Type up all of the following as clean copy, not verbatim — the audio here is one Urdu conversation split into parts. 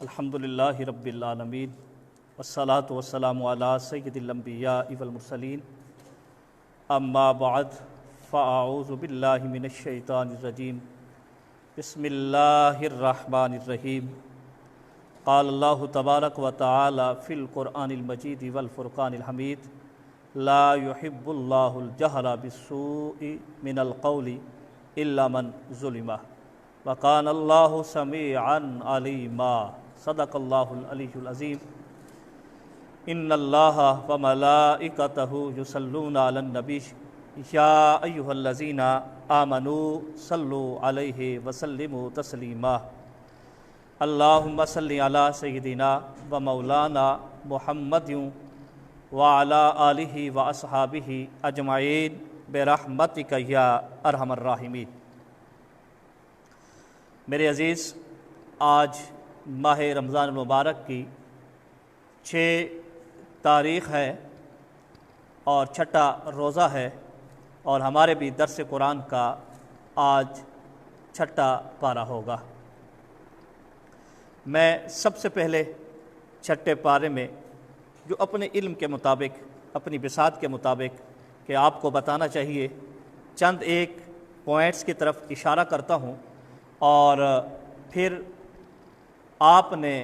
الحمدللہ رب العالمین والصلاة والسلام علی سید الانبیاء والمرسلین اما بعد فاعوذ باللہ من الشیطان الرجیم بسم اللہ الرحمن الرحیم قال اللہ تبارک و تعالی فی القرآن المجید والفرقان الحمید لا يحب اللہ الجہر بالسوء من القول الا من ظلم وکان اللہ سمیعا علیما صدق اللہ العلی العظیم ان اللہ وملائکتہ یصلون علی النبی یا ایہا الذین آمنوا صلوا علیہ وسلموا تسلیما اللہم صلی علی سیدنا و مولانا محمد وعلی آلہ و اصحابہ اجمعین برحمتک یا ارحم الراحمین۔ میرے عزیز، آج ماہ رمضان المبارک کی 6 تاریخ ہے اور 6واں روزہ ہے، اور ہمارے بھی درس قرآن کا آج 6واں پارہ ہوگا۔ میں سب سے پہلے 6 پارے میں جو اپنے علم کے مطابق، اپنی بساط کے مطابق کہ آپ کو بتانا چاہیے، چند ایک پوائنٹس کی طرف اشارہ کرتا ہوں، اور پھر آپ نے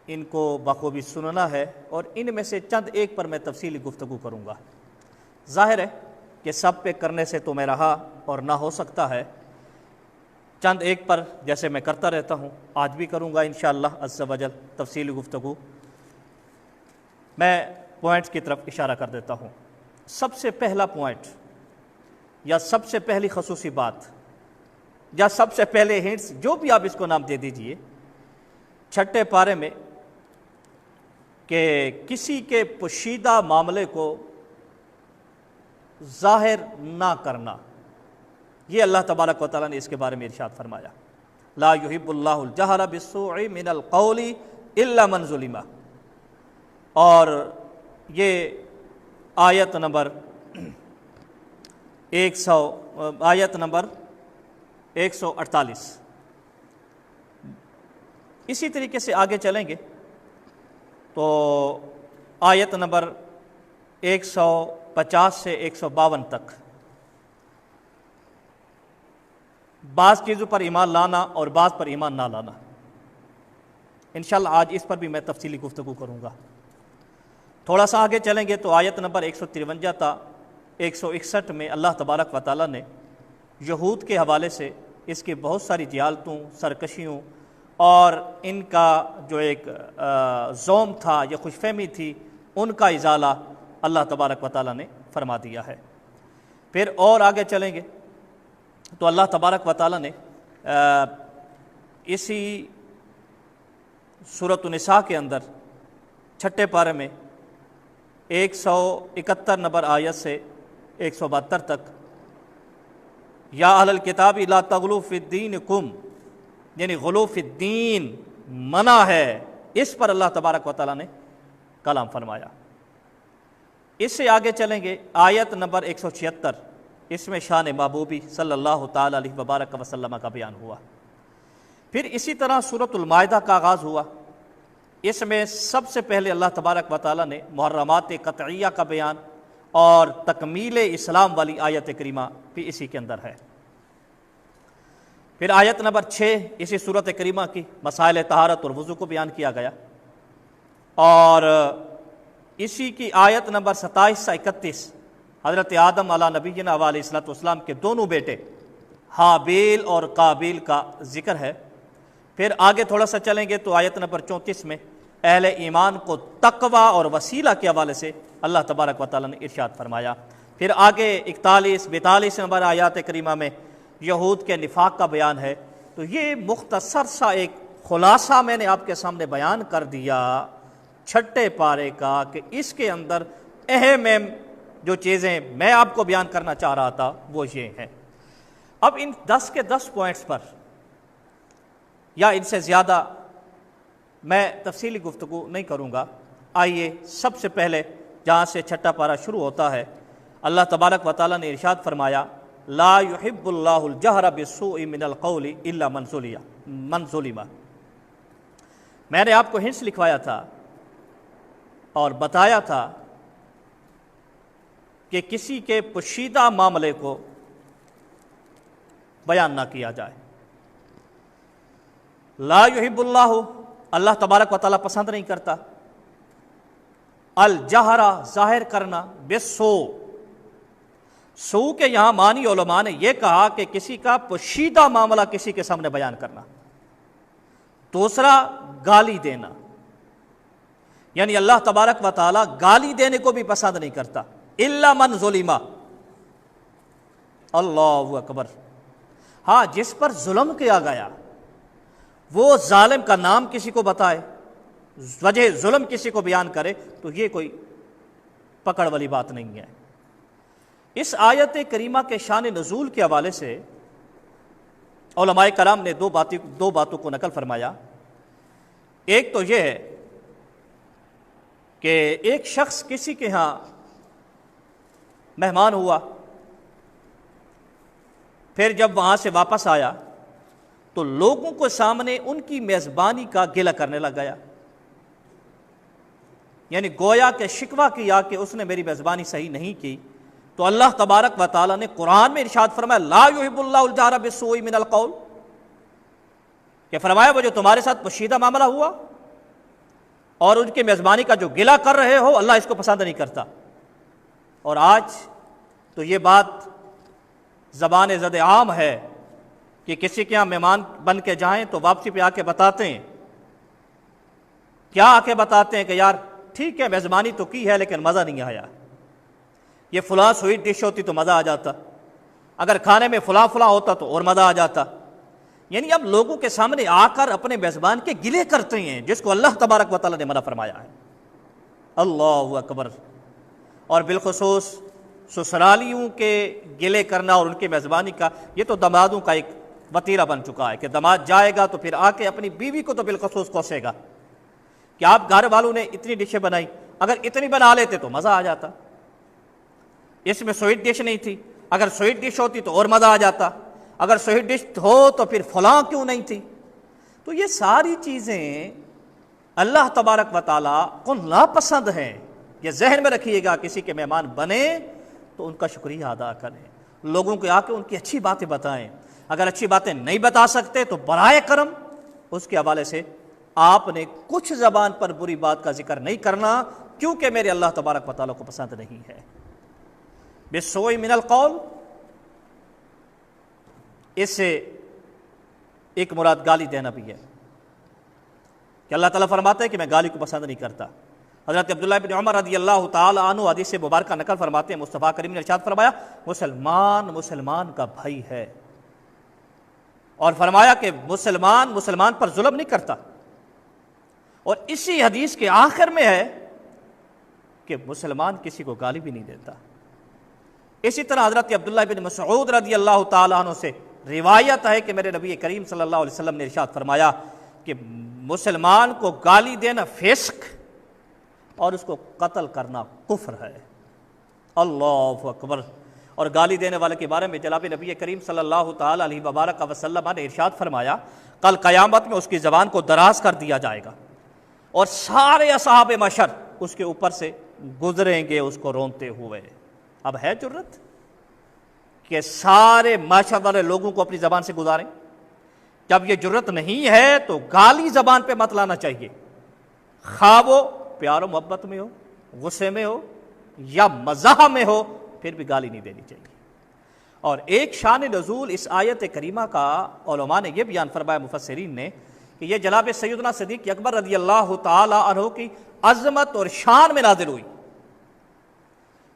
ان کو بخوبی سننا ہے، اور ان میں سے چند ایک پر میں تفصیلی گفتگو کروں گا۔ ظاہر ہے کہ سب پہ کرنے سے تو میں رہا اور نہ ہو سکتا ہے، چند ایک پر جیسے میں کرتا رہتا ہوں آج بھی کروں گا انشاءاللہ عز و جل تفصیلی گفتگو۔ میں پوائنٹس کی طرف اشارہ کر دیتا ہوں۔ سب سے پہلا پوائنٹ یا سب سے پہلی خصوصی بات یا سب سے پہلے ہنٹس، جو بھی آپ اس کو نام دے دیجئے، 6 پارے میں کہ کسی کے پوشیدہ معاملے کو ظاہر نہ کرنا، یہ اللہ تبارک و تعالیٰ نے اس کے بارے میں ارشاد فرمایا، لا يحب اللہ الجہر بالسوء من القول الا من ظلم۔ اور یہ آیت نمبر 148۔ اسی طریقے سے آگے چلیں گے تو آیت نمبر 150 سے 152 تک بعض چیزوں پر ایمان لانا اور بعض پر ایمان نہ لانا، انشاءاللہ آج اس پر بھی میں تفصیلی گفتگو کروں گا۔ تھوڑا سا آگے چلیں گے تو آیت نمبر 153 تا 161 میں اللہ تبارک و تعالیٰ نے یہود کے حوالے سے اس کی بہت ساری جہالتوں، سرکشیوں اور ان کا جو ایک زوم تھا یا خوش فہمی تھی، ان کا ازالہ اللہ تبارک و تعالیٰ نے فرما دیا ہے۔ پھر اور آگے چلیں گے تو اللہ تبارک و تعالیٰ نے اسی سورۃ النساء کے اندر 6 پارے میں 171 نمبر آیت سے 172 تک، یا اہل الکتاب لا تغلوا فی دینکم، یعنی غلو فی الدین منع ہے، اس پر اللہ تبارک و تعالیٰ نے کلام فرمایا۔ اس سے آگے چلیں گے آیت نمبر 176، اس میں شان محبوبی صلی اللہ تعالیٰ علیہ وبارک وسلم کا بیان ہوا۔ پھر اسی طرح سورۃ المائدہ کا آغاز ہوا، اس میں سب سے پہلے اللہ تبارک و تعالیٰ نے محرمات قطعیہ کا بیان، اور تکمیل اسلام والی آیت کریمہ بھی اسی کے اندر ہے۔ پھر آیت نمبر 6 اسی سورۃ کریمہ کی مسائل طہارت اور وضو کو بیان کیا گیا، اور اسی کی آیت نمبر 27 سے 31 حضرت آدم علیہ نبینا علیہ الصلوۃ والسلام کے دونوں بیٹے حابیل اور قابیل کا ذکر ہے۔ پھر آگے تھوڑا سا چلیں گے تو آیت نمبر 34 میں اہل ایمان کو تقوی اور وسیلہ کے حوالے سے اللہ تبارک و تعالیٰ نے ارشاد فرمایا۔ پھر آگے 41 42 نمبر آیات کریمہ میں یہود کے نفاق کا بیان ہے۔ تو یہ مختصر سا ایک خلاصہ میں نے آپ کے سامنے بیان کر دیا 6 پارے کا، کہ اس کے اندر اہم جو چیزیں میں آپ کو بیان کرنا چاہ رہا تھا وہ یہ ہیں۔ اب ان 10 کے 10 پوائنٹس پر یا ان سے زیادہ میں تفصیلی گفتگو نہیں کروں گا۔ آئیے سب سے پہلے جہاں سے 6واں پارہ شروع ہوتا ہے، اللہ تبارک و تعالیٰ نے ارشاد فرمایا، لا يحب اللہ الجہر بالسوء من القول الا من ظلم۔ میں نے آپ کو ہنس لکھوایا تھا اور بتایا تھا کہ کسی کے پوشیدہ معاملے کو بیان نہ کیا جائے. لا یحب اللہ، اللہ تبارک و تعالیٰ پسند نہیں کرتا الجہرہ، ظاہر کرنا، بالسو. سو کے یہاں معنی علماء نے یہ کہا کہ کسی کا پوشیدہ معاملہ کسی کے سامنے بیان کرنا. دوسرا گالی دینا، یعنی اللہ تبارک و تعالیٰ گالی دینے کو بھی پسند نہیں کرتا. الا من ظلم، اللہ اکبر. ہاں، جس پر ظلم کیا گیا وہ ظالم کا نام کسی کو بتائے، وجہ ظلم کسی کو بیان کرے، تو یہ کوئی پکڑ والی بات نہیں ہے. اس آیت کریمہ کے شان نزول کے حوالے سے علماء کرام نے دو باتوں کو نقل فرمایا. ایک تو یہ ہے کہ ایک شخص کسی کے ہاں مہمان ہوا، پھر جب وہاں سے واپس آیا تو لوگوں کے سامنے ان کی میزبانی کا گلہ کرنے لگ گیا، یعنی گویا کہ شکوہ کیا کہ اس نے میری میزبانی صحیح نہیں کی. تو اللہ تبارک و تعالیٰ نے قرآن میں ارشاد فرمایا لا یحب اللہ الجہر بالسوء من القول، کہ فرمایا وہ جو تمہارے ساتھ پوشیدہ معاملہ ہوا اور ان کی میزبانی کا جو گلہ کر رہے ہو، اللہ اس کو پسند نہیں کرتا. اور آج تو یہ بات زبان زد عام ہے کہ کسی کے یہاں مہمان بن کے جائیں تو واپسی پہ آ کے بتاتے ہیں، کیا آ کے بتاتے ہیں کہ یار ٹھیک ہے میزبانی تو کی ہے لیکن مزہ نہیں آیا، یہ فلاں سویٹ ڈش ہوتی تو مزہ آ جاتا، اگر کھانے میں فلاں ہوتا تو اور مزہ آ جاتا. یعنی اب لوگوں کے سامنے آ کر اپنے میزبان کے گلے کرتے ہیں، جس کو اللہ تبارک و تعالیٰ نے منع فرمایا ہے. اللہ اکبر. اور بالخصوص سسرالیوں کے گلے کرنا اور ان کی میزبانی کا، یہ تو دمادوں کا ایک وتیرہ بن چکا ہے کہ دماد جائے گا تو پھر آ کے اپنی بیوی کو تو بالخصوص کوسے گا کہ آپ گھر والوں نے اتنی ڈشیں بنائی، اگر اتنی بنا لیتے تو مزہ آ جاتا، اس میں سویٹ ڈش نہیں تھی، اگر سویٹ ڈش ہوتی تو اور مزہ آ جاتا، اگر سویٹ ڈش ہو تو پھر فلاں کیوں نہیں تھی. تو یہ ساری چیزیں اللہ تبارک و تعالیٰ کو ناپسند ہیں. یہ ذہن میں رکھیے گا، کسی کے مہمان بنے تو ان کا شکریہ ادا کریں، لوگوں کو آ کے ان کی اچھی باتیں بتائیں. اگر اچھی باتیں نہیں بتا سکتے تو برائے کرم اس کے حوالے سے آپ نے کچھ زبان پر بری بات کا ذکر نہیں کرنا، کیونکہ میرے اللہ تبارک و تعالیٰ کو پسند نہیں ہے. بالسوء من القول، اس سے ایک مراد گالی دینا بھی ہے کہ اللہ تعالیٰ فرماتا ہے کہ میں گالی کو پسند نہیں کرتا. حضرت عبداللہ بن عمر رضی اللہ تعالی عنہ حدیث مبارکہ نقل فرماتے ہیں، مصطفیٰ کریم نے ارشاد فرمایا مسلمان کا بھائی ہے، اور فرمایا کہ مسلمان پر ظلم نہیں کرتا. اور اسی حدیث کے آخر میں ہے کہ مسلمان کسی کو گالی بھی نہیں دیتا. اسی طرح حضرت عبداللہ بن مسعود رضی اللہ تعالی عنہ سے روایت ہے کہ میرے نبی کریم صلی اللہ علیہ وسلم نے ارشاد فرمایا کہ مسلمان کو گالی دینا فسق اور اس کو قتل کرنا کفر ہے. اللہ اکبر. اور گالی دینے والے کے بارے میں جناب نبی کریم صلی اللہ تعالی علیہ وبارک وسلم نے ارشاد فرمایا کل قیامت میں اس کی زبان کو دراز کر دیا جائے گا اور سارے اصحاب محشر اس کے اوپر سے گزریں گے اس کو رونتے ہوئے. اب ہے جرت کہ سارے محشر والے لوگوں کو اپنی زبان سے گزاریں؟ جب یہ جرت نہیں ہے تو گالی زبان پہ مت لانا چاہیے، خواہ وہ پیار و محبت میں ہو، غصے میں ہو یا مزاح میں ہو، پھر بھی گالی نہیں دینی چاہیے. اور ایک شان نزول اس آیت کریمہ کا علماء نے یہ بیان فرمایا مفسرین نے کہ یہ جناب سیدنا صدیق اکبر رضی اللہ تعالی عنہ کی عظمت اور شان میں نازل ہوئی.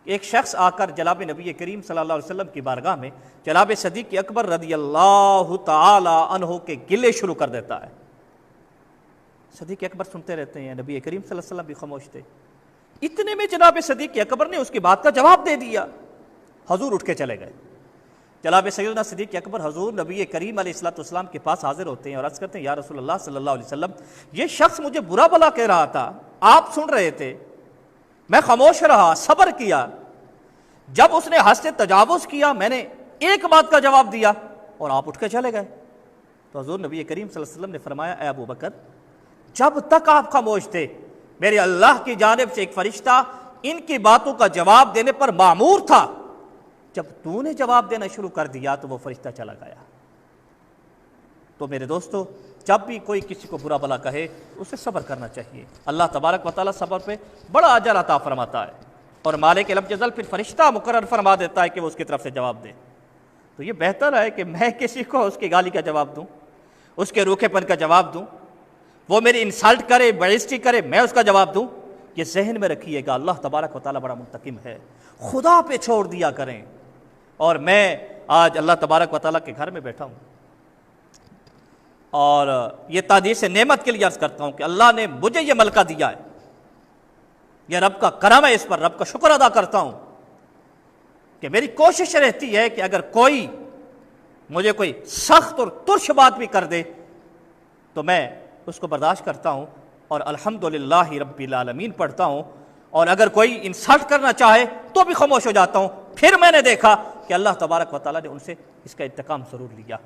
ایک شخص آ کر جناب نبی کریم صلی اللہ علیہ وسلم کی بارگاہ میں جناب صدیق اکبر رضی اللہ تعالی عنہ کے گلے شروع کر دیتا ہے. صدیق اکبر سنتے رہتے ہیں، نبی کریم صلی اللہ علیہ وسلم بھی خاموش تھے. اتنے میں جناب صدیق اکبر نے اس کی بات کا جواب دے دیا. حضور اٹھ کے چلے گئے. جناب سیدنا صدیق اکبر حضور نبی کریم علیہ الصلوۃ والسلام کے پاس حاضر ہوتے ہیں اور عرض کرتے ہیں یا رسول اللہ صلی اللہ علیہ وسلم، یہ شخص مجھے برا بھلا کہہ رہا تھا، آپ سن رہے تھے، میں خاموش رہا، صبر کیا. جب اس نے حد سے تجاوز کیا میں نے ایک بات کا جواب دیا اور آپ اٹھ کے چلے گئے. تو حضور نبی کریم صلی اللہ علیہ وسلم نے فرمایا اے ابو بکر، جب تک آپ خاموش تھے میرے اللہ کی جانب سے ایک فرشتہ ان کی باتوں کا جواب دینے پر مامور تھا، جب تو نے جواب دینا شروع کر دیا تو وہ فرشتہ چلا گیا۔ تو میرے دوستو، جب بھی کوئی کسی کو برا بھلا کہے اسے صبر کرنا چاہیے، اللہ تبارک و تعالیٰ صبر پہ بڑا اجر عطا فرماتا ہے، اور مالک لم یزل پھر فرشتہ مقرر فرما دیتا ہے کہ وہ اس کی طرف سے جواب دے۔ تو یہ بہتر ہے کہ میں کسی کو اس کی گالی کا جواب دوں، اس کے روکھے پن کا جواب دوں، وہ میری انسلٹ کرے، بےعزتی کرے، میں اس کا جواب دوں۔ یہ ذہن میں رکھیے گا، اللہ تبارک و تعالیٰ بڑا منتقم ہے، خدا پہ چھوڑ دیا کریں۔ اور میں آج اللہ تبارک و تعالیٰ کے گھر میں بیٹھا ہوں، اور یہ تحدیث نعمت کے لیے عرض کرتا ہوں کہ اللہ نے مجھے یہ ملکہ دیا ہے، یہ رب کا کرم ہے، اس پر رب کا شکر ادا کرتا ہوں کہ میری کوشش رہتی ہے کہ اگر کوئی مجھے کوئی سخت اور ترش بات بھی کر دے تو میں اس کو برداشت کرتا ہوں اور الحمدللہ رب العالمین پڑھتا ہوں، اور اگر کوئی انسلٹ کرنا چاہے تو بھی خاموش ہو جاتا ہوں۔ پھر میں نے دیکھا کہ اللہ تبارک و تعالیٰ نے ان سے اس کا انتقام ضرور لیا۔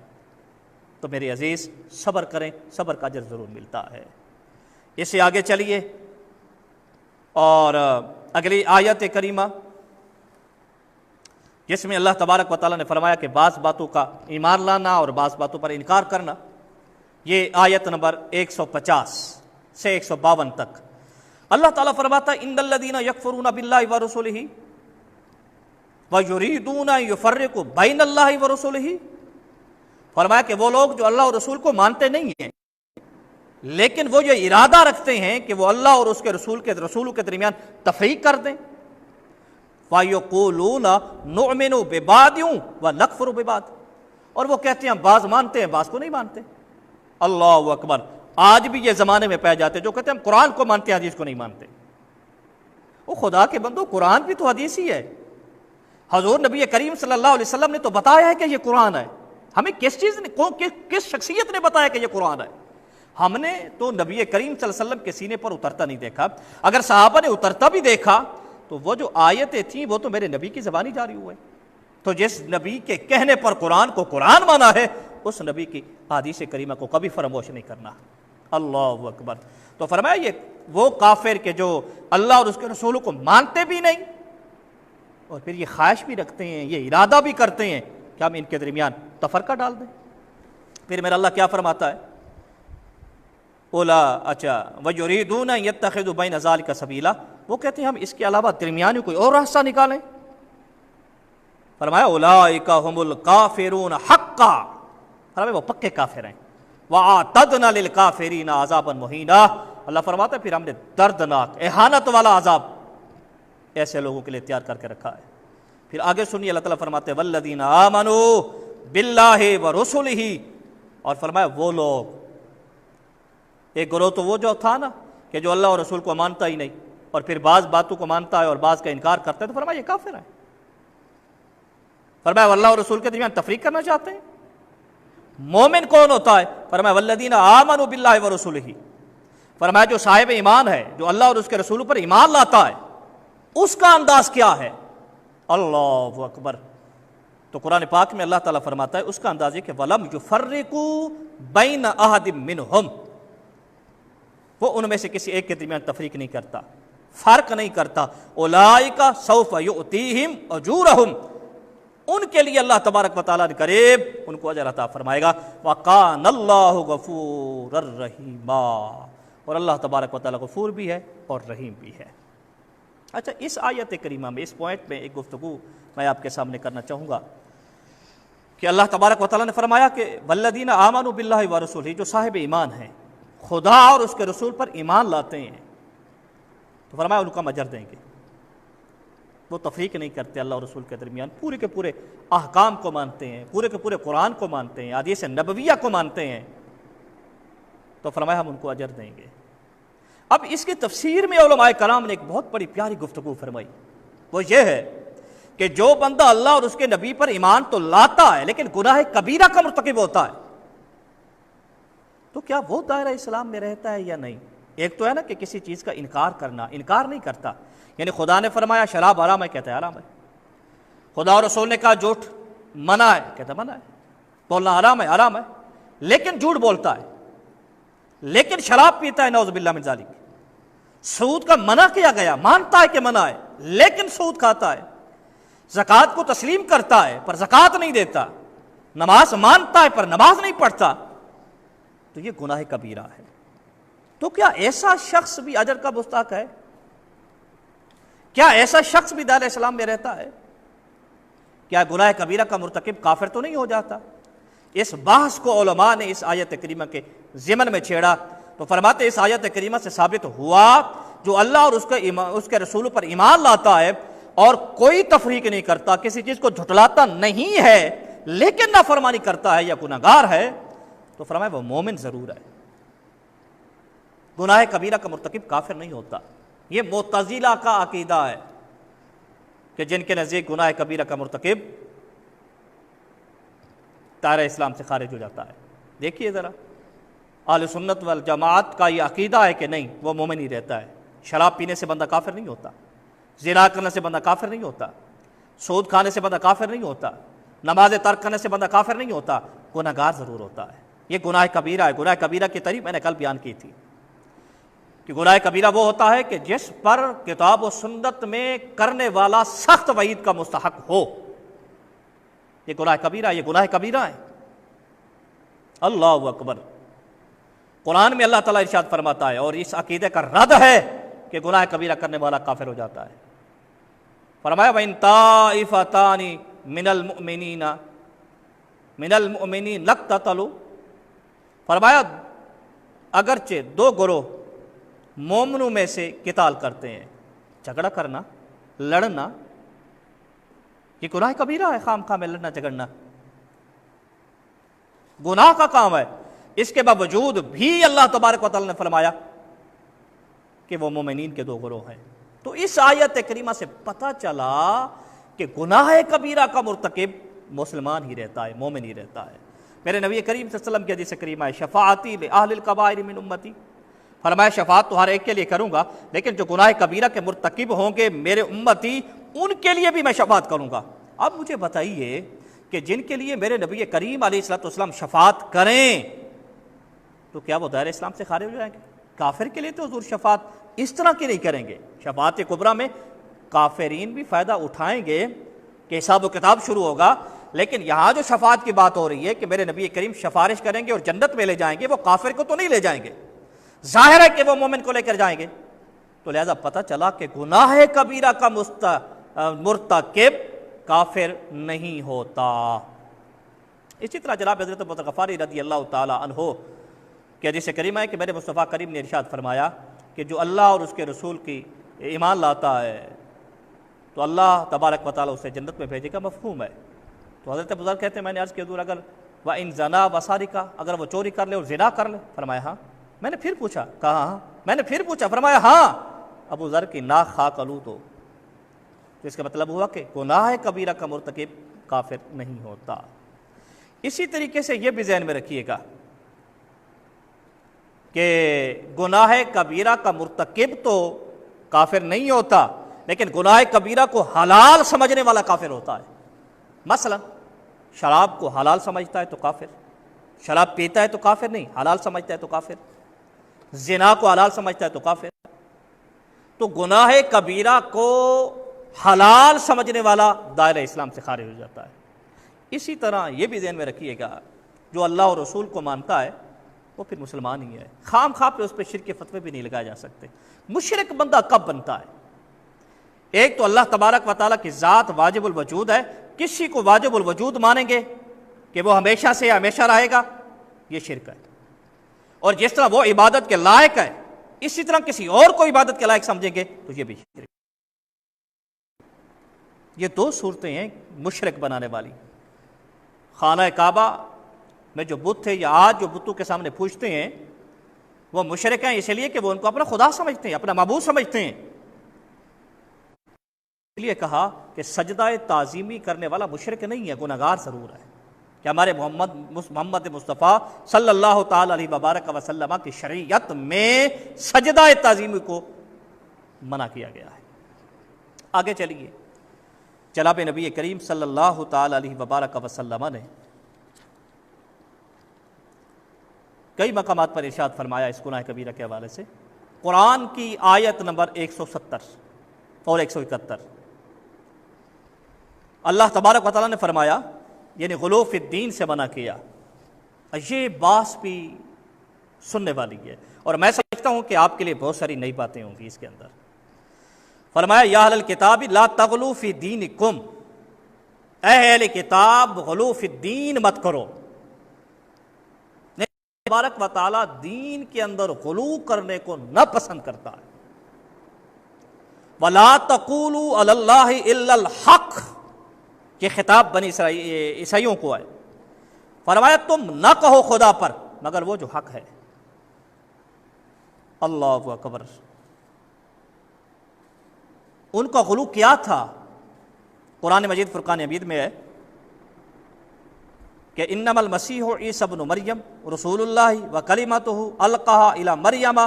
تو میرے عزیز، صبر کریں، صبر کا اجر ضرور ملتا ہے۔ اس سے آگے چلیے اور اگلی آیت کریمہ جس میں اللہ تبارک و تعالیٰ نے فرمایا کہ بعض باتوں کا ایمان لانا اور بعض باتوں پر انکار کرنا، یہ آیت نمبر 150 سے 152 تک اللہ تعالیٰ فرماتا ہے ان الذین یکفرون باللہ ورسولہ ویریدون ان یفرقوا بین اللہ ورسولہ، فرمایا کہ وہ لوگ جو اللہ اور رسول کو مانتے نہیں ہیں لیکن وہ یہ ارادہ رکھتے ہیں کہ وہ اللہ اور اس کے رسولوں کے درمیان تفریق کر دیں، وَيَقُولُونَ نُؤْمِنُ بِبَعْضٍ وَنَكْفُرُ بِبَعْضٍ، اور وہ کہتے ہیں بعض مانتے ہیں بعض کو نہیں مانتے۔ اللہ اکبر، آج بھی یہ زمانے میں پائے جاتے ہیں جو کہتے ہیں ہم قرآن کو مانتے ہیں حدیث کو نہیں مانتے۔ وہ خدا کے بندو، قرآن بھی تو حدیث ہی ہے، حضور نبی کریم صلی اللہ علیہ وسلم نے تو بتایا ہے کہ یہ قرآن ہے، ہمیں کس چیز نے، کس شخصیت نے بتایا کہ یہ قرآن ہے؟ ہم نے تو نبی کریم صلی اللہ علیہ وسلم کے سینے پر اترتا نہیں دیکھا، اگر صحابہ نے اترتا بھی دیکھا تو وہ جو آیتیں تھیں وہ تو میرے نبی کی زبانی جاری ہوئے۔ تو جس نبی کے کہنے پر قرآن کو قرآن مانا ہے اس نبی کی حدیث کریمہ کو کبھی فراموش نہیں کرنا۔ اللہ اکبر۔ تو فرمایا یہ وہ کافر کہ جو اللہ اور اس کے رسولوں کو مانتے بھی نہیں اور پھر یہ خواہش بھی رکھتے ہیں، یہ ارادہ بھی کرتے ہیں کہ ہم ان کے درمیان تفرقہ ڈال دیں۔ پھر میرا اللہ کیا فرماتا ہے؟ وَيُرِيدُونَ أَن يَتَّخِذُوا بَيْنَ ذَلِكَ سَبِيلًا، وہ کہتے ہیں ہم اس کے علاوہ درمیانی کوئی اور راستہ نکالیں۔ فرمایا اولئک هم الکافرون حقا، فرمایا وہ پکے کافر ہیں۔ وَأَعْتَدْنَا لِلْكَافِرِينَ عَذَابًا مُهِينًا، اللہ فرماتا ہے پھر ہم نے دردناک اہانت والا عذاب ایسے لوگوں کے لیے تیار کر کے رکھا ہے۔ پھر آگے سنیے، اللہ تعالیٰ فرماتے ہیں وَالَّذِينَ آمَنُوا بِاللَّهِ وَرُسُلِهِ، اور فرمایا وہ لوگ، ایک گروہ تو وہ جو تھا نا کہ جو اللہ اور رسول کو مانتا ہی نہیں اور پھر بعض باتوں کو مانتا ہے اور بعض کا انکار کرتا ہے، تو فرمایا یہ کافر ہے۔ فرمایا اللہ اور رسول کے درمیان تفریق کرنا چاہتے ہیں۔ مومن کون ہوتا ہے؟ فرمایا والذین آمنوا باللہ ورسولہ، فرمایا جو صاحب ایمان ہے، جو اللہ اور اس کے رسولوں پر ایمان لاتا ہے، اس کا انداز کیا ہے؟ اللہ اکبر۔ تو قرآن پاک میں اللہ تعالیٰ فرماتا ہے اس کا انداز ہے کہ وَلَمْ يُفَرِّقُوا بَيْنَ أَحَدٍ مِّنْهُمْ، وہ ان میں سے کسی ایک کے درمیان تفریق نہیں کرتا، فرق نہیں کرتا۔ اولئک سوف یؤتیہم اجورہم، ان کے لیے اللہ تبارک و تعالیٰ نے قریب ان کو اجر عطا فرمائے گا۔ وَقَانَ اللَّهُ غَفُورًا رَحِیمًا، اور اللہ تبارک و تعالیٰ غفور بھی ہے اور رحیم بھی ہے۔ اچھا، اس آیت کریمہ میں، اس پوائنٹ میں ایک گفتگو میں آپ کے سامنے کرنا چاہوں گا کہ اللہ تبارک و تعالیٰ نے فرمایا کہ والذین آمنوا باللہ ورسولہ، جو صاحب ایمان ہیں، خدا اور اس کے رسول پر ایمان لاتے ہیں، تو فرمایا ان کو ہم اجر دیں گے۔ وہ تفریق نہیں کرتے اللہ اور رسول کے درمیان، پورے کے پورے احکام کو مانتے ہیں، پورے کے پورے قرآن کو مانتے ہیں، حدیث نبویہ کو مانتے ہیں، تو فرمایا ہم ان کو اجر دیں گے۔ اب اس کی تفسیر میں علماء کرام نے ایک بہت بڑی پیاری گفتگو فرمائی، وہ یہ ہے کہ جو بندہ اللہ اور اس کے نبی پر ایمان تو لاتا ہے لیکن گناہ کبیرہ کا مرتکب ہوتا ہے، تو کیا وہ دائرہ اسلام میں رہتا ہے یا نہیں؟ ایک تو ہے نا کہ کسی چیز کا انکار کرنا، انکار نہیں کرتا، یعنی خدا نے فرمایا شراب حرام ہے، کہتا ہے حرام ہے۔ خدا اور رسول نے کہا جھوٹ منع ہے، کہتا ہے منع ہے۔ بولنا حرام ہے، حرام ہے، لیکن جھوٹ بولتا ہے۔ لیکن شراب پیتا ہے، نعوذ باللہ من ذالک۔ سود کا منع کیا گیا، مانتا ہے کہ منع ہے لیکن سود کھاتا ہے۔ زکوٰۃ کو تسلیم کرتا ہے پر زکوٰۃ نہیں دیتا، نماز مانتا ہے پر نماز نہیں پڑھتا، تو یہ گناہ کبیرہ ہے۔ تو کیا ایسا شخص بھی اجر کا مستحق ہے؟ کیا ایسا شخص بھی دار اسلام میں رہتا ہے؟ کیا گناہ کبیرہ کا مرتکب کافر تو نہیں ہو جاتا؟ اس بحث کو علماء نے اس آیت کریمہ کے ضمن میں چھیڑا تو فرماتے اس آیت کریمہ سے ثابت ہوا جو اللہ اور اس کے رسول پر ایمان لاتا ہے اور کوئی تفریق نہیں کرتا، کسی چیز کو جھٹلاتا نہیں ہے لیکن نافرمانی کرتا ہے یا گناہگار ہے، تو فرمایا وہ مومن ضرور ہے۔ گناہ کبیرہ کا مرتکب کافر نہیں ہوتا۔ یہ معتزلہ کا عقیدہ ہے کہ جن کے نزدیک گناہ کبیرہ کا مرتکب دائرہ اسلام سے خارج ہو جاتا ہے۔ دیکھیے ذرا، اہل سنت والجماعت کا یہ عقیدہ ہے کہ نہیں، وہ مومن ہی رہتا ہے۔ شراب پینے سے بندہ کافر نہیں ہوتا، زنا کرنے سے بندہ کافر نہیں ہوتا، سود کھانے سے بندہ کافر نہیں ہوتا، نماز ترک کرنے سے بندہ کافر نہیں ہوتا، گناہگار ضرور ہوتا ہے۔ یہ گناہ کبیرہ ہے۔ گناہ کبیرہ کی تعریف میں نے کل بیان کی تھی کہ گناہ کبیرہ وہ ہوتا ہے کہ جس پر کتاب و سنت میں کرنے والا سخت وعید کا مستحق ہو، یہ گناہ کبیرہ، یہ گناہ کبیرہ ہے۔ اللہ اکبر۔ قرآن میں اللہ تعالیٰ ارشاد فرماتا ہے اور اس عقیدے کا رد ہے کہ گناہ کبیرہ کرنے والا کافر ہو جاتا ہے۔ فرمایا وَإِن طَائِفَتَانِ مِنَ الْمُؤْمِنِينَ اقْتَتَلُوا، فرمایا اگرچہ دو گروہ مومنوں میں سے قتال کرتے ہیں، جھگڑا کرنا، لڑنا، یہ گناہ کبیرہ ہے۔ خام خواہ میں لڑنا جھگڑنا گناہ کا کام ہے، اس کے باوجود بھی اللہ تبارک و تعالیٰ نے فرمایا کہ وہ مومنین کے دو گروہ ہیں۔ تو اس آیت کریمہ سے پتہ چلا کہ گناہ کبیرہ کا مرتکب مسلمان ہی رہتا ہے، مومن ہی رہتا ہے۔ میرے نبی کریم صلی اللہ علیہ وسلم کی حدیث کریمہ ہے شفاعتی لأہل الکبائر من امتی، فرمایا شفاعت تو ہر ایک کے لیے کروں گا لیکن جو گناہ کبیرہ کے مرتکب ہوں گے میرے امتی، ان کے لیے بھی میں شفاعت کروں گا۔ اب مجھے بتائیے کہ جن کے لیے میرے نبی کریم علیہ الصلوۃ والسلام شفاعت کریں تو کیا وہ دائرہ اسلام سے خارج ہو جائیں گے؟ کافر کے لیے تو حضور شفاعت اس طرح کی نہیں کریں گے۔ شفاعت کبریٰ میں کافرین بھی فائدہ اٹھائیں گے کہ حساب و کتاب شروع ہوگا، لیکن یہاں جو شفاعت کی بات ہو رہی ہے کہ میرے نبی کریم سفارش کریں گے اور جنت میں لے جائیں گے، وہ کافر کو تو نہیں لے جائیں گے، ظاہر ہے کہ وہ مومن کو لے کر جائیں گے۔ تو لہذا پتہ چلا کہ گناہ کبیرہ کا مرتکب کافر نہیں ہوتا۔ اسی طرح جناب حضرت ابو ذر غفاری رضی اللہ تعالی عنہ کہ حدیث کریمہ ہے کہ میرے مصطفیٰ کریم نے ارشاد فرمایا کہ جو اللہ اور اس کے رسول کی ایمان لاتا ہے تو اللہ تبارک و تعالیٰ اسے جنت میں بھیجے گا۔ مفہوم ہے۔ تو حضرت ابو ذر کہتے ہیں میں نے عرض کیا حضور اگر وَإِن زَنَا وَسَرِقَ، اگر وہ چوری کر لے اور زنا کر لے؟ فرمایا ہاں۔ میں نے پھر پوچھا، کہا ہاں؟ میں نے پھر پوچھا، فرمایا ہاں۔ ابو ذر کی ناک خاک آلود ہو۔ تو اس کا مطلب ہوا کہ گناہ کبیرہ کا مرتکب کافر نہیں ہوتا۔ اسی طریقے سے یہ بھی ذہن میں رکھیے گا کہ گناہ کبیرہ کا مرتکب تو کافر نہیں ہوتا لیکن گناہ کبیرہ کو حلال سمجھنے والا کافر ہوتا ہے۔ مثلا شراب کو حلال سمجھتا ہے تو کافر، شراب پیتا ہے تو کافر نہیں، حلال سمجھتا ہے تو کافر، زنا کو حلال سمجھتا ہے تو کافر۔ تو گناہ کبیرہ کو حلال سمجھنے والا دائرہ اسلام سے خارج ہو جاتا ہے۔ اسی طرح یہ بھی ذہن میں رکھیے گا جو اللہ اور رسول کو مانتا ہے وہ پھر مسلمان ہی ہے۔ خام خواہ پہ اس پہ شرک کے فتوے بھی نہیں لگائے جا سکتے۔ مشرک بندہ کب بنتا ہے؟ ایک تو اللہ تبارک و تعالیٰ کی ذات واجب الوجود ہے، کسی کو واجب الوجود مانیں گے کہ وہ ہمیشہ سے ہمیشہ رہے گا، یہ شرک ہے۔ اور جس طرح وہ عبادت کے لائق ہے اسی طرح کسی اور کو عبادت کے لائق سمجھیں گے تو یہ بھی شرک۔ یہ دو صورتیں ہیں مشرک بنانے والی۔ خانہ کعبہ میں جو بت تھے یا آج جو بتوں کے سامنے پوجتے ہیں وہ مشرک ہیں اس لیے کہ وہ ان کو اپنا خدا سمجھتے ہیں، اپنا معبود سمجھتے ہیں۔ اس لیے کہا کہ سجدہ تعظیمی کرنے والا مشرک نہیں ہے، گناہگار ضرور ہے۔ کہ ہمارے محمد مصطفیٰ صلی اللہ تعالی علیہ وبارک وسلم کی شریعت میں سجدہ تعظیمی کو منع کیا گیا ہے۔ آگے چلیے، جناب نبی کریم صلی اللہ تعالی علیہ وبارک وسلم نے کئی مقامات پر ارشاد فرمایا اس گناہ کبیرہ کے حوالے سے. قرآن کی آیت نمبر 170 اور 171 اللہ تبارک و تعالیٰ نے فرمایا، یعنی غلو فی الدین سے منع کیا. یہ بات بھی سننے والی ہے، اور میں سمجھتا ہوں کہ آپ کے لیے بہت ساری نئی باتیں ہوں گی اس کے اندر. فرمایا یا اہل الکتاب لا تغلو فی دینکم، اے اہل کتاب غلو فی الدین مت کرو. تبارک و تعالیٰ دین کے اندر غلو کرنے کو نہ پسند کرتا ہے. وَلَا تَقُولُوا عَلَى اللَّهِ إِلَّا الْحَقِّ، یہ خطاب بنی عیسائیوں کو ہے. فرمایا تم نہ کہو خدا پر مگر وہ جو حق ہے. اللہ اکبر. ان کا غلو کیا تھا؟ قرآن مجید فرقان حمید میں ہے کہ انما المسیح عیسی ابن مریم رسول اللہ وکلمتہ القاها الی مریم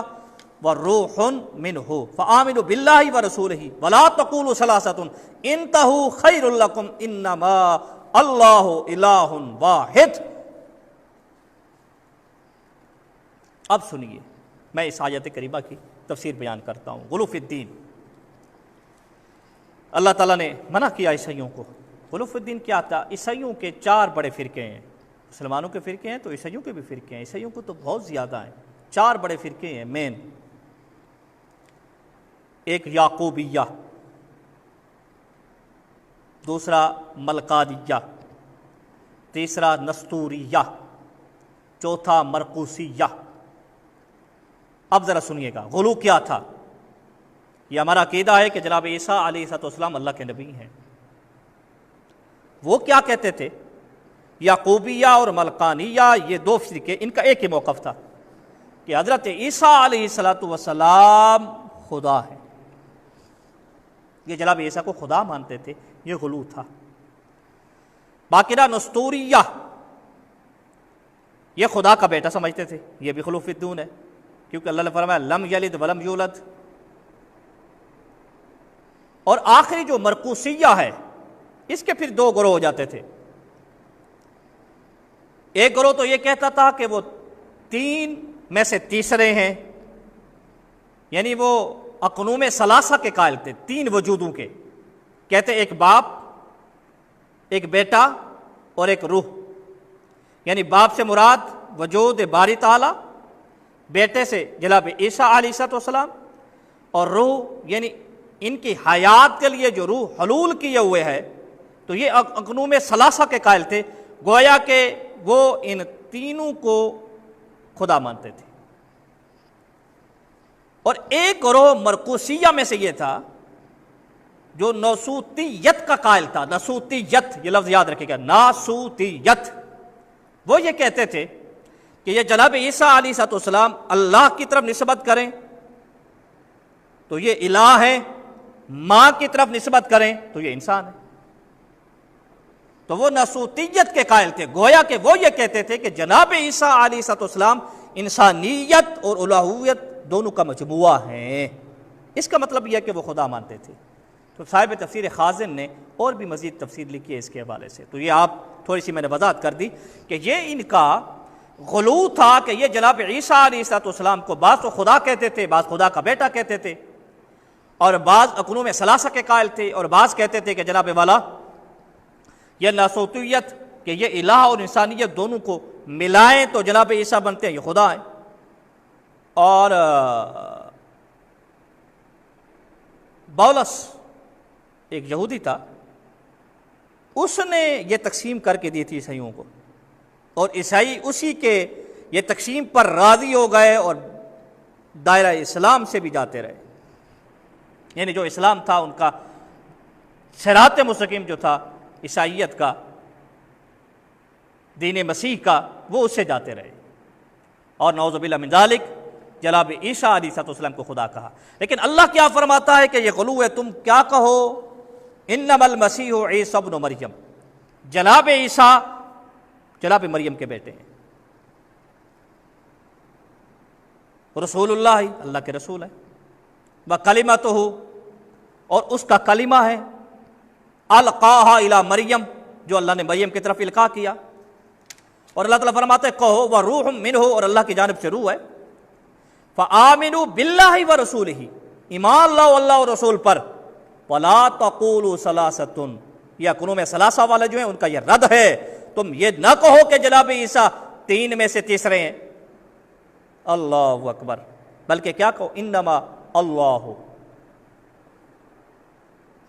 وروح منہ فآمنوا باللہ ورسولہ ولا تقولوا ثلاثۃ انتہوا خیر لکم انما اللہ الہ واحد. اب سنیے، میں اس آیت کریمہ کی تفسیر بیان کرتا ہوں. غلو فی الدین، اللہ تعالیٰ نے منع کیا عیسائیوں کو. غلو فی الدین کیا تھا؟ عیسائیوں کے 4 بڑے فرقے ہیں. مسلمانوں کے فرقے ہیں تو عیسائیوں کے بھی فرقے ہیں. عیسائیوں کو تو بہت زیادہ ہیں. 4 بڑے فرقے ہیں مین. ایک یعقوبیہ، دوسرا ملکانیہ، تیسرا نستوریہ، چوتھا مرقوسیہ. اب ذرا سنیے گا غلو کیا تھا. یہ ہمارا عقیدہ ہے کہ جناب عیسیٰ علیہ السلام اللہ کے نبی ہیں. وہ کیا کہتے تھے؟ یعقوبیہ اور ملکانیہ یہ 2 فرقے، ان کا ایک ہی موقف تھا کہ حضرت عیسیٰ علیہ السلام خدا ہے. یہ جناب عیسیٰ کو خدا مانتے تھے. یہ غلو تھا. باقی نستوریہ یہ خدا کا بیٹا سمجھتے تھے. یہ بھی غلو فی الدین ہے، کیونکہ اللہ نے فرمایا لم یلد ولم یولد. اور آخری جو مرقوسیہ ہے، اس کے پھر 2 گروہ ہو جاتے تھے. ایک گروہ تو یہ کہتا تھا کہ وہ 3 میں سے تیسرے ہیں، یعنی وہ اقنوم ثلاثہ کے قائل تھے، 3 وجودوں کے. کہتے ایک باپ، ایک بیٹا اور ایک روح. یعنی باپ سے مراد وجود باری تعالی، بیٹے سے جناب عیسیٰ علیہ السلام، اور روح یعنی ان کی حیات کے لیے جو روح حلول کیے ہوئے ہے. تو یہ اقنوم ثلاثہ کے قائل تھے. گویا کہ وہ ان تینوں کو خدا مانتے تھے. اور ایک گروہ مرقوسیہ میں سے یہ تھا جو ناسوتیت کا قائل تھا. ناسوتیت، یہ لفظ یاد رکھے گا، ناسوتیت. وہ یہ کہتے تھے کہ یہ جناب عیسیٰ علیہ السلام اللہ کی طرف نسبت کریں تو یہ الہ ہے، ماں کی طرف نسبت کریں تو یہ انسان ہے. تو وہ ناسوتیت کے قائل تھے. گویا کہ وہ یہ کہتے تھے کہ جناب عیسیٰ علیہ السلام انسانیت اور الوہیت دونوں کا مجموعہ ہیں. اس کا مطلب یہ ہے کہ وہ خدا مانتے تھے. تو صاحب تفسیر خازن نے اور بھی مزید تفسیر لکھی ہے اس کے حوالے سے. تو یہ آپ تھوڑی سی میں نے وضاحت کر دی کہ یہ ان کا غلو تھا کہ یہ جناب عیسیٰ علیہ السلام کو بعض تو خدا کہتے تھے، بعض خدا کا بیٹا کہتے تھے، اور بعض اقنوم ثلاثہ کے قائل تھے، اور بعض کہتے تھے کہ جناب والا یہ ناسوتیت کہ یہ الہ اور انسانیت دونوں کو ملائیں تو جناب عیسیٰ بنتے ہیں، یہ خدا ہیں. اور بولس ایک یہودی تھا، اس نے یہ تقسیم کر کے دی تھی عیسائیوں کو، اور عیسائی اسی کے یہ تقسیم پر راضی ہو گئے اور دائرہ اسلام سے بھی جاتے رہے. یعنی جو اسلام تھا ان کا صراط مستقیم جو تھا عیسائیت کا، دین مسیح کا، وہ اس سے جاتے رہے. اور نعوذ باللہ من ذالک جناب عیسیٰ علیہ السلام کو خدا کہا. لیکن اللہ کیا فرماتا ہے کہ یہ غلو ہے. تم کیا کہو؟ انما المسیح عیسی ابن مریم، جناب عیسیٰ جناب مریم کے بیٹے ہیں. رسول اللہ، اللہ کے رسول ہے. وکلمتہ، اور اس کا کلمہ ہے. القاها الی مریم، جو اللہ نے مریم کی طرف القاء کیا. اور اللہ تعالیٰ فرماتے ہیں کہو وروح منہ، اور اللہ کی جانب سے روح ہے، فآمنوا باللہ ورسولہ، ایمان لاؤ اللہ اور رسول پر، ولا تقولوا ثلاثۃ، یہ اقنوم ثلاثہ والے جو ہیں ان کا یہ رد ہے، تم یہ نہ کہو کہ جناب عیسیٰ تین میں سے تیسرے ہیں، اللہ اکبر، بلکہ کیا کہو انما اللہ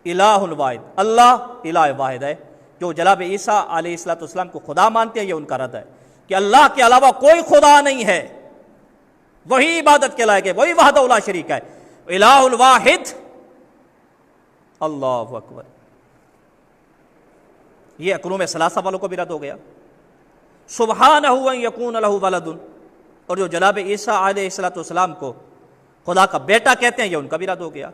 الہ واحد، اللہ الہ واحد ہے۔ جو جناب عیسیٰ علیہ السلام کو خدا مانتے ہیں یہ ان کا رد ہے کہ اللہ کے علاوہ کوئی خدا نہیں ہے، وہی عبادت کے لائق ہے، وہی وحدہ لا شریک ہے، الہ واحد، اللہ اکبر۔ یہ اقنوم ثلاثہ والوں کو بھی رد ہو گیا۔ سبحانہ ان یکون لہ ولد، اور جو جناب عیسیٰ علیہ السلام کو خدا کا بیٹا کہتے ہیں یہ ان کا بھی رد ہو گیا،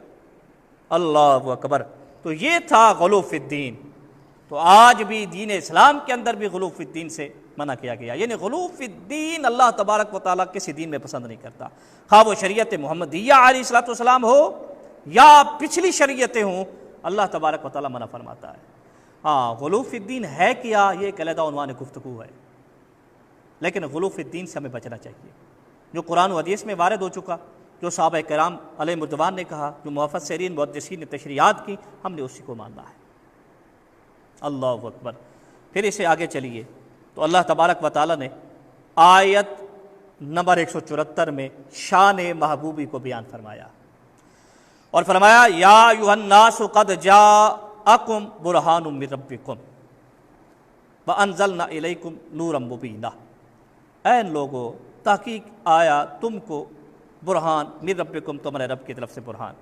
اللہ اکبر۔ تو یہ تھا غلو فی الدین۔ تو آج بھی دین اسلام کے اندر بھی غلو فی الدین سے منع کیا گیا، یعنی غلو فی الدین اللہ تبارک و تعالیٰ کسی دین میں پسند نہیں کرتا، خواہ وہ شریعت محمدیہ علیہ السلام ہو یا پچھلی شریعتیں ہوں، اللہ تبارک و تعالیٰ منع فرماتا ہے۔ ہاں، غلو فی الدین ہے کیا، یہ ایک علیحدہ عنوان گفتگو ہے، لیکن غلو فی الدین سے ہمیں بچنا چاہیے۔ جو قرآن و حدیث میں وارد ہو چکا، جو صحابہ کرام علیہ مردوان نے کہا، جو مفسرین محدثین نے تشریحات کی، ہم نے اسی کو ماننا ہے، اللہ اکبر۔ پھر اسے آگے چلیے تو اللہ تبارک و تعالیٰ نے آیت نمبر 174 میں شان محبوبی کو بیان فرمایا اور فرمایا یا ایھا الناس قد جاءکم برہان من ربکم وانزلنا الیکم نورا مبینا، اے لوگو تحقیق آیا تم کو برہان من ربکم، تمہارے رب کی طرف سے برہان،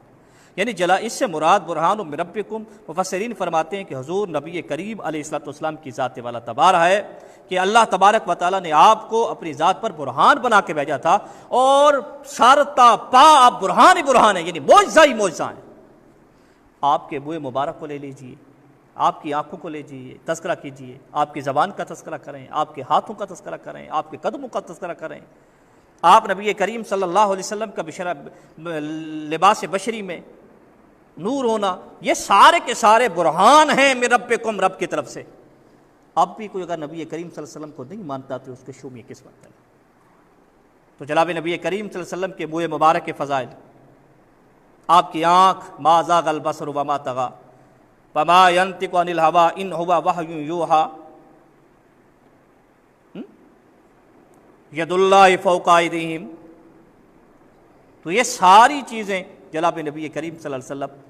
یعنی اس سے مراد برہان من ربکم، مفسرین فرماتے ہیں کہ حضور نبی کریم علیہ السلام کی ذات والا تبارہ ہے کہ اللہ تبارک و تعالیٰ نے آپ کو اپنی ذات پر برہان بنا کے بھیجا تھا، اور سارتا پا آپ برہان ہی برہان ہیں، یعنی معجزہ ہی معجزہ ہیں۔ آپ کے بوئے مبارک کو لے لیجئے، آپ کی آنکھوں کو لے جائیے، تذکرہ کیجئے، آپ کی زبان کا تذکرہ کریں، آپ کے ہاتھوں کا تذکرہ کریں، آپ کے قدموں کا تذکرہ کریں، آپ نبی کریم صلی اللہ علیہ وسلم کا لباس بشری میں نور ہونا، یہ سارے کے سارے برہان ہیں من ربکم، رب کی طرف سے۔ اب بھی کوئی اگر نبی کریم صلی اللہ علیہ وسلم کو نہیں مانتا تو اس کے شوم یہ کس وقت ہے؟ تو جناب نبی کریم صلی اللہ علیہ وسلم کے بوئے مبارک کے فضائل، آپ کی آنکھ ما زاغ البصر وما طغى وما ينطق عن الهوى ان هو وحی یوحى، ید اللہ فوق ایدیہم، تو یہ ساری چیزیں جناب نبی کریم صلی اللہ علیہ وسلم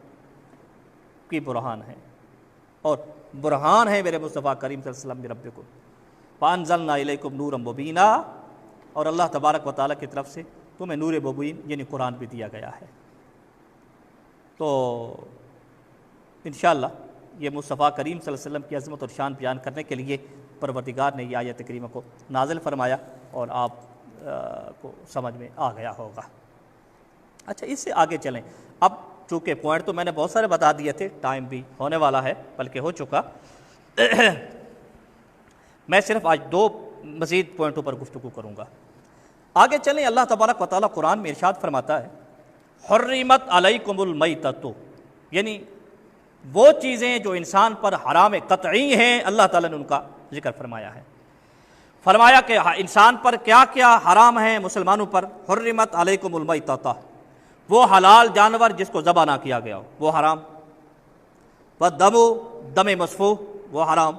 کی برہان ہیں، اور برہان ہے میرے مصطفیٰ کریم صلی اللہ علیہ وسلم میں ربکم فانزلنا الیکم نورا مبینا، اور اللہ تبارک و تعالیٰ کی طرف سے تمہیں نور مبین یعنی قرآن بھی دیا گیا ہے۔ تو انشاءاللہ یہ مصطفیٰ کریم صلی اللہ علیہ وسلم کی عظمت اور شان بیان کرنے کے لیے پروردگار نے یہ آیت کریمہ کو نازل فرمایا، اور آپ کو سمجھ میں آ گیا ہوگا۔ اچھا، اس سے آگے چلیں۔ اب چونکہ پوائنٹ تو میں نے بہت سارے بتا دیے تھے، ٹائم بھی ہونے والا ہے بلکہ ہو چکا، میں صرف آج 2 مزید پوائنٹوں پر گفتگو کروں گا۔ آگے چلیں، اللہ تبارک و تعالیٰ قرآن میں ارشاد فرماتا ہے حرمت علیکم المیتۃ، یعنی وہ چیزیں جو انسان پر حرام قطعی ہیں، اللہ تعالیٰ نے ان کا ذکر فرمایا ہے۔ فرمایا کہ انسان پر کیا کیا حرام ہیں، مسلمانوں پر حرمت علیکم المیتۃ، وہ حلال جانور جس کو ذبح نہ کیا گیا ہو وہ حرام، والدم، دم مسفوح وہ حرام،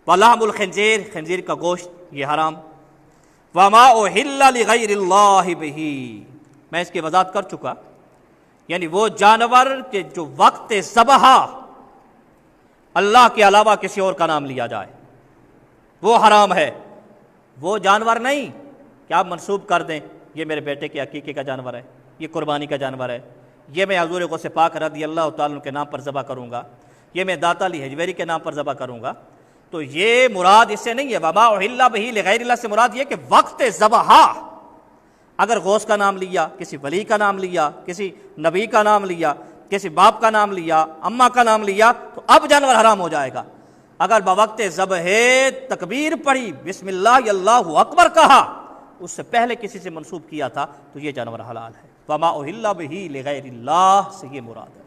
ولحم الخنزیر، خنزیر کا گوشت یہ حرام، وما احل لغیر اللہ بہ، میں اس کی وضاحت کر چکا، یعنی وہ جانور کہ جو وقت ذبح اللہ کے علاوہ کسی اور کا نام لیا جائے وہ حرام ہے۔ وہ جانور نہیں کہ آپ منسوب کر دیں یہ میرے بیٹے کے عقیقے کا جانور ہے، یہ قربانی کا جانور ہے، یہ میں حضور غوث پاک رضی اللہ تعالیٰ عنہ کے نام پر ذبح کروں گا، یہ میں داتا علی حجویری کے نام پر ذبح کروں گا، تو یہ مراد اس سے نہیں ہے۔ وما احل بہ لغیر اللہ سے مراد یہ کہ وقت ذبح اگر غوث کا نام لیا، کسی ولی کا نام لیا، کسی نبی کا نام لیا، کسی باپ کا نام لیا، اماں کا نام لیا، تو اب جانور حرام ہو جائے گا۔ اگر بوقت ذبح تکبیر پڑھی، بسم اللہ اللہ اکبر کہا، اس سے پہلے کسی سے منسوب کیا تھا تو یہ جانور حلال ہے۔ وما احل بہ لغیر اللہ سے یہ مراد ہے۔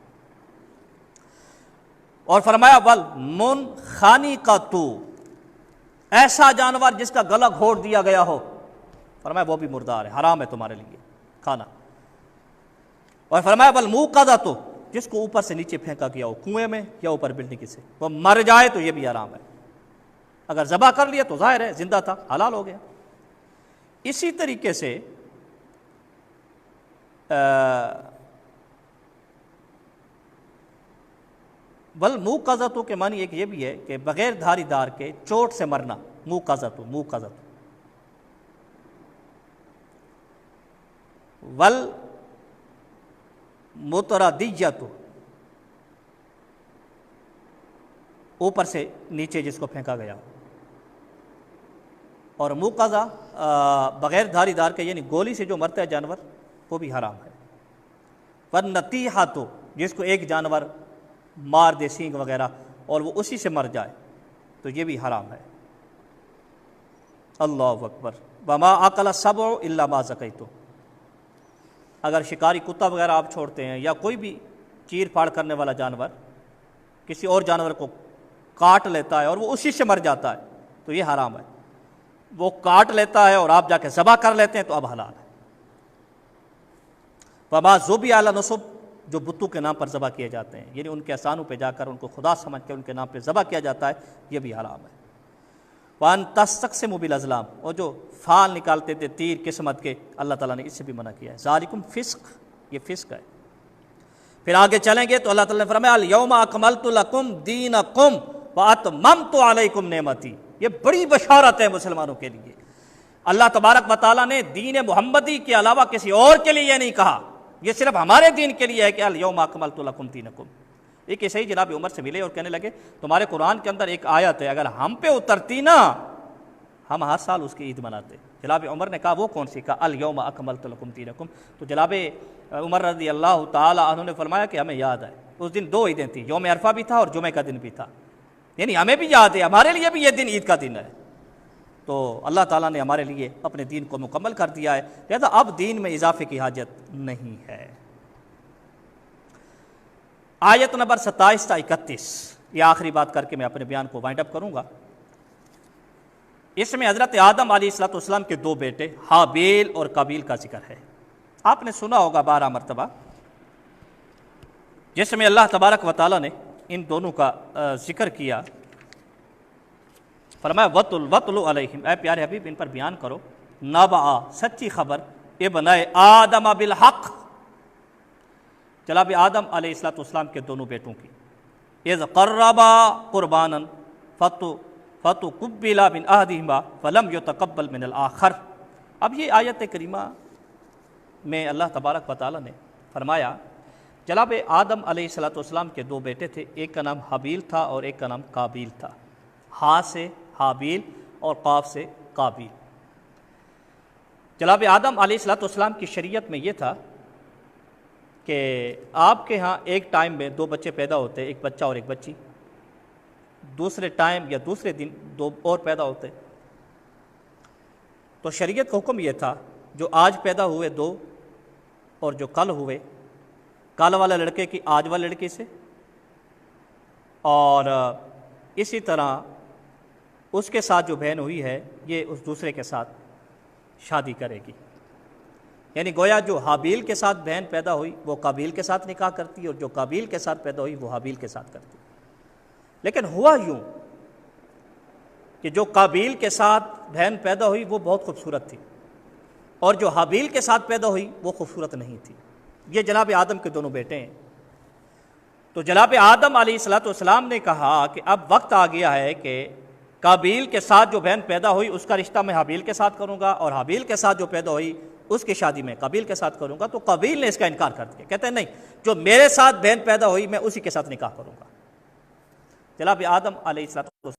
اور فرمایا والمنخنقۃ، ایسا جانور جس کا گلا گھونٹ دیا گیا ہو، فرمایا وہ بھی مردار ہے، حرام ہے تمہارے لیے کھانا۔ اور فرمایا والموقذۃ، جس کو اوپر سے نیچے پھینکا گیا ہو، کنویں میں یا اوپر بلڈنگ سے، وہ مر جائے تو یہ بھی حرام ہے۔ اگر ذبح کر لیا تو ظاہر ہے زندہ تھا، حلال ہو گیا۔ اسی طریقے سے والموقذۃ کے معنی ایک یہ بھی ہے کہ بغیر دھاری دار کے چوٹ سے مرنا، موقذۃ والمتردیۃ، اوپر سے نیچے جس کو پھینکا گیا، اور موقذہ بغیر دھاری دار کے یعنی گولی سے جو مرتا ہے جانور وہ بھی حرام ہے۔ والنطیحۃ، جس کو ایک جانور مار دے سینگ وغیرہ اور وہ اسی سے مر جائے تو یہ بھی حرام ہے۔ اللہ اکبر۔ وما اکل السبع الا ما ذکیتم، اگر شکاری کتا وغیرہ آپ چھوڑتے ہیں یا کوئی بھی چیر پھاڑ کرنے والا جانور کسی اور جانور کو کاٹ لیتا ہے اور وہ اسی سے مر جاتا ہے تو یہ حرام ہے۔ وہ کاٹ لیتا ہے اور آپ جا کے ذبح کر لیتے ہیں تو اب حلال ہے۔ وما ذبح علی نصب، جو بتوں کے نام پر ذبح کیے جاتے ہیں، یعنی ان کے احسانوں پہ جا کر ان کو خدا سمجھ کے ان کے نام پہ ذبح کیا جاتا ہے، یہ بھی حرام ہے۔ وان تستقسموا بالازلام، اور جو فال نکالتے تھے تیر قسمت کے، اللہ تعالیٰ نے اس سے بھی منع کیا ہے۔ ذالکم فسق، یہ فسق ہے۔ پھر آگے چلیں گے تو اللہ تعالیٰ نے فرمایا الیوم اکملت لکم دینکم واتممت علیکم نعمتی، یہ بڑی بشارت ہے مسلمانوں کے لیے۔ اللہ تبارک و تعالیٰ نے دین محمدی کے علاوہ کسی اور کے لیے یہ نہیں کہا، یہ صرف ہمارے دین کے لیے ہے کہ الیوم اکملت لکم دینکم۔ ایک ایسے ہی جناب عمر سے ملے اور کہنے لگے تمہارے قرآن کے اندر ایک آیت ہے، اگر ہم پہ اترتی نا ہم ہر سال اس کی عید مناتے۔ جناب عمر نے کہا وہ کون سی؟ کہا الیوم اکملت لکم دینکم۔ تو جناب عمر رضی اللہ تعالی عنہ نے فرمایا کہ ہمیں یاد ہے اس دن دو عیدیں تھیں، یوم عرفہ بھی تھا اور جمعہ کا دن بھی تھا، یعنی ہمیں بھی یاد ہے، ہمارے لیے بھی یہ دن عید کا دن ہے۔ تو اللہ تعالیٰ نے ہمارے لیے اپنے دین کو مکمل کر دیا ہے، لہذا اب دین میں اضافے کی حاجت نہیں ہے۔ آیت نمبر 27 تا 31، یہ آخری بات کر کے میں اپنے بیان کو وائنڈ اپ کروں گا۔ اس میں حضرت آدم علیہ السلام کے دو بیٹے حابیل اور قابیل کا ذکر ہے۔ آپ نے سنا ہوگا 12 مرتبہ، جس میں اللہ تبارک و تعالیٰ نے ان دونوں کا ذکر کیا۔ فرمایا وَاتْلُ عَلَيْهِمْ، اے پیارے حبیب ان پر بیان کرو، نَبَأَ، سچی خبر، ابنائے آدم بالحق، جناب آدم علیہ السلام کے دونوں بیٹوں کی، اذ قربا قربانا فتقبل من احدہما فلم یتقبل من الآخر۔ اب یہ آیت کریمہ میں اللہ تبارک و تعالیٰ نے فرمایا جناب آدم علیہ السلام کے دو بیٹے تھے، ایک کا نام حابیل تھا اور ایک کا نام قابیل تھا، ہا سے حابیل اور قاف سے قابیل۔ جناب آدم علیہ السلام کی شریعت میں یہ تھا کہ آپ کے ہاں ایک ٹائم میں دو بچے پیدا ہوتے، ایک بچہ اور ایک بچی، دوسرے ٹائم یا دوسرے دن دو اور پیدا ہوتے۔ تو شریعت کا حکم یہ تھا جو آج پیدا ہوئے دو اور جو کل ہوئے، کل والے لڑکے کی آج والے لڑکی سے، اور اسی طرح اس کے ساتھ جو بہن ہوئی ہے یہ اس دوسرے کے ساتھ شادی کرے گی، یعنی گویا جو حابیل کے ساتھ بہن پیدا ہوئی وہ قابیل کے ساتھ نکاح کرتی اور جو قابیل کے ساتھ پیدا ہوئی وہ حابیل کے ساتھ کرتی۔ لیکن ہوا یوں کہ جو قابیل کے ساتھ بہن پیدا ہوئی وہ بہت خوبصورت تھی اور جو حابیل کے ساتھ پیدا ہوئی وہ خوبصورت نہیں تھی۔ یہ جناب آدم کے دونوں بیٹے ہیں۔ تو جناب آدم علیہ السلام نے کہا کہ اب وقت آ گیا ہے کہ قابیل کے ساتھ جو بہن پیدا ہوئی اس کا رشتہ میں حابیل کے ساتھ کروں گا، اور حابیل کے ساتھ جو پیدا ہوئی اس کی شادی میں قابیل کے ساتھ کروں گا۔ تو قابیل نے اس کا انکار کر دیا، کہتے ہیں نہیں، جو میرے ساتھ بہن پیدا ہوئی میں اسی کے ساتھ نکاح کروں گا۔ جناب آدم علیہ السلام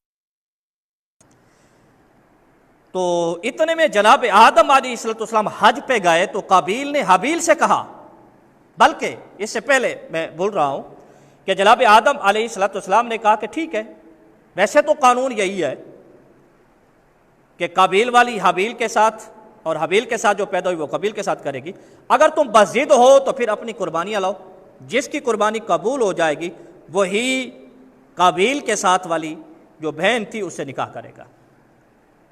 تو اتنے میں جناب آدم علیہ السلام حج پہ گئے تو قابیل نے حابیل سے کہا، بلکہ اس سے پہلے میں بول رہا ہوں کہ جناب آدم علیہ السلام نے کہا کہ ٹھیک ہے، ویسے تو قانون یہی ہے کہ قابیل والی حابیل کے ساتھ اور حابیل کے ساتھ جو پیدا ہوئی وہ قابیل کے ساتھ کرے گی، اگر تم بضد ہو تو پھر اپنی قربانیاں لاؤ، جس کی قربانی قبول ہو جائے گی وہی قابیل کے ساتھ والی جو بہن تھی اس سے نکاح کرے گا۔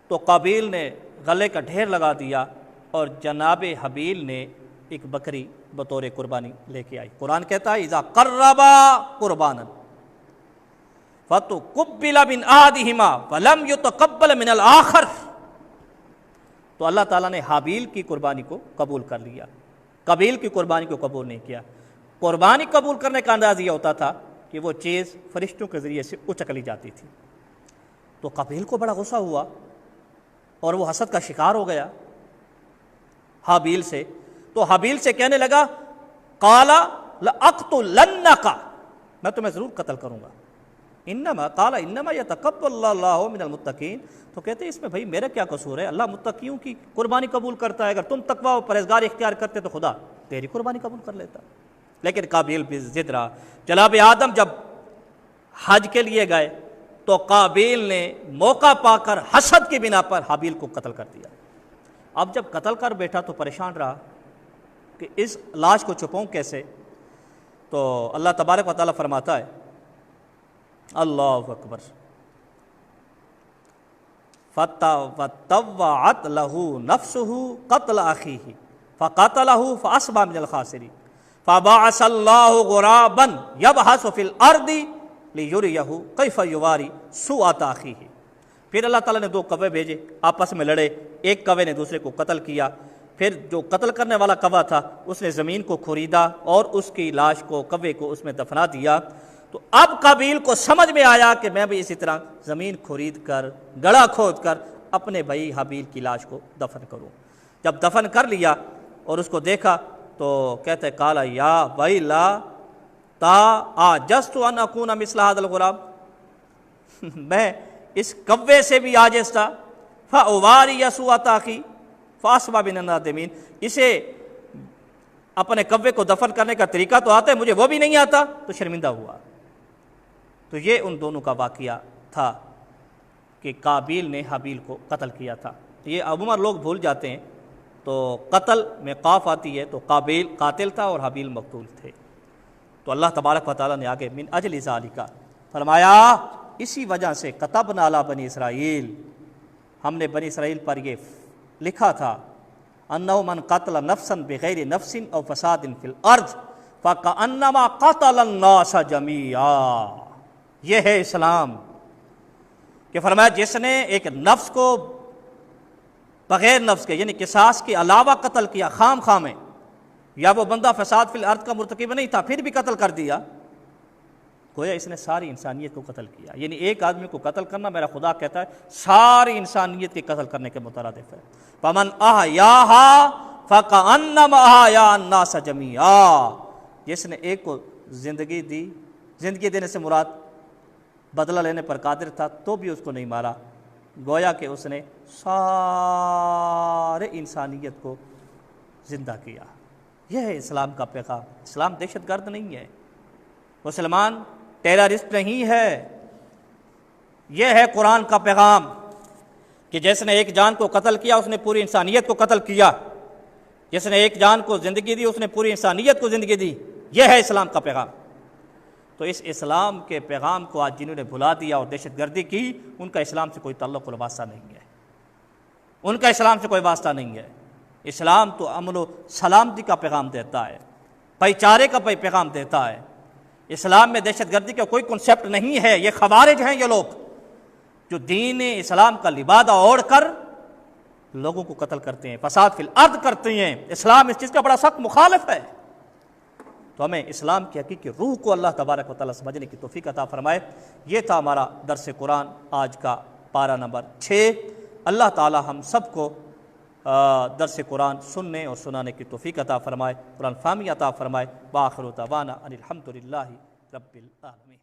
تو قابیل نے غلے کا ڈھیر لگا دیا اور جناب حابیل نے ایک بکری بطور قربانی لے کے آئی۔ قرآن کہتا ہے اذا قربا قربانا فتقبل من احدہما ولم یتقبل من الآخر، تو اللہ تعالیٰ نے حابیل کی قربانی کو قبول کر لیا، قابیل کی قربانی کو قبول نہیں کیا۔ قربانی قبول کرنے کا انداز یہ ہوتا تھا کہ وہ چیز فرشتوں کے ذریعے سے اچک لی جاتی تھی۔ تو قابیل کو بڑا غصہ ہوا اور وہ حسد کا شکار ہو گیا حابیل سے، تو حابیل سے کہنے لگا قال لأقتلنک، میں تمہیں ضرور قتل کروں گا۔ انما قال انما یتقبل اللہ من المتقین، تو کہتے ہیں اس میں بھائی میرا کیا قصور ہے، اللہ متقیوں کی قربانی قبول کرتا ہے، اگر تم تقوی و پرہیزگاری اختیار کرتے تو خدا تیری قربانی قبول کر لیتا۔ لیکن قابیل بھی ضد رہا۔ جناب آدم جب حج کے لیے گئے تو قابیل نے موقع پا کر حسد کی بنا پر حابیل کو قتل کر دیا۔ اب جب قتل کر بیٹھا تو پریشان رہا کہ اس لاش کو چھپاؤں کیسے، تو اللہ تبارک و تعالیٰ فرماتا ہے اللہ اکبر فطوعت له نفسه قتل اخیہ فقتله فاصبح من الخاسرین فبعث اللہ غرابا یبحث فی الارض لیریہ کیف یواری سوءۃ اخیہ، پھر اللہ تعالیٰ نے 2 کوے بھیجے، آپس میں لڑے، ایک کوے نے دوسرے کو قتل کیا، پھر جو قتل کرنے والا کوا تھا اس نے زمین کو کھوریدا اور اس کی لاش کو کوے کو اس میں دفنا دیا۔ تو اب قابیل کو سمجھ میں آیا کہ میں بھی اسی طرح زمین کھرید کر گڑھا کھود کر اپنے بھائی حابیل کی لاش کو دفن کروں۔ جب دفن کر لیا اور اس کو دیکھا تو کہتے قال یا ویلا تا عجزت ان اکون مثل ھذا الغراب، میں اس کوے سے بھی عاجز تھا، فاواری سوءۃ اخی فاصبح من النادمین، اسے اپنے کوے کو دفن کرنے کا طریقہ تو آتا ہے، مجھے وہ بھی نہیں آتا تو شرمندہ ہوا۔ تو یہ ان دونوں کا واقعہ تھا کہ قابیل نے حابیل کو قتل کیا تھا۔ یہ عموماً لوگ بھول جاتے ہیں، تو قتل میں قاف آتی ہے، تو قابیل قاتل تھا اور حابیل مقتول تھے۔ تو اللہ تبارک و تعالیٰ نے آگے من اجل ذالک فرمایا اسی وجہ سے کتبنا علی بنی اسرائیل، ہم نے بنی اسرائیل پر یہ لکھا تھا انہ من قتل نفسا بغیر نفس او فساد فی الارض فکأنما قتل الناس جمیعا، یہ ہے اسلام کہ فرمایا جس نے ایک نفس کو بغیر نفس کے یعنی قصاص کے علاوہ قتل کیا خام خامے، یا وہ بندہ فساد فی الارض کا مرتکب نہیں تھا پھر بھی قتل کر دیا، گویا اس نے ساری انسانیت کو قتل کیا۔ یعنی ایک آدمی کو قتل کرنا میرا خدا کہتا ہے ساری انسانیت کے قتل کرنے کے مترادف ہے۔ فمن احیاھا فکأنما احیا الناس جمیعا، جس نے ایک کو زندگی دی، زندگی دینے سے مراد بدلہ لینے پر قادر تھا تو بھی اس کو نہیں مارا، گویا کہ اس نے سارے انسانیت کو زندہ کیا۔ یہ ہے اسلام کا پیغام۔ اسلام دہشت گرد نہیں ہے، مسلمان ٹیررسٹ نہیں ہے، یہ ہے قرآن کا پیغام کہ جس نے ایک جان کو قتل کیا اس نے پوری انسانیت کو قتل کیا، جس نے ایک جان کو زندگی دی اس نے پوری انسانیت کو زندگی دی، یہ ہے اسلام کا پیغام۔ تو اس اسلام کے پیغام کو آج جنہوں نے بھلا دیا اور دہشت گردی کی، ان کا اسلام سے کوئی تعلق و واسطہ نہیں ہے، ان کا اسلام سے کوئی واسطہ نہیں ہے۔ اسلام تو امن و سلامتی کا پیغام دیتا ہے، بھائی چارے کا پیغام دیتا ہے۔ اسلام میں دہشت گردی کا کوئی کنسیپٹ نہیں ہے، یہ خوارج ہیں یہ لوگ جو دین اسلام کا لبادہ اوڑھ کر لوگوں کو قتل کرتے ہیں، فساد فی الارض کرتے ہیں۔ اسلام اس چیز کا بڑا سخت مخالف ہے۔ تو ہمیں اسلام کی حقیقی روح کو اللہ تبارک و تعالیٰ سمجھنے کی توفیق عطا فرمائے۔ یہ تھا ہمارا درس قرآن آج کا پارہ نمبر 6۔ اللہ تعالیٰ ہم سب کو درس قرآن سننے اور سنانے کی توفیق عطا فرمائے، قرآن فہمی عطا فرمائے۔ وآخر دعوانا ان الحمد للہ رب العالمین۔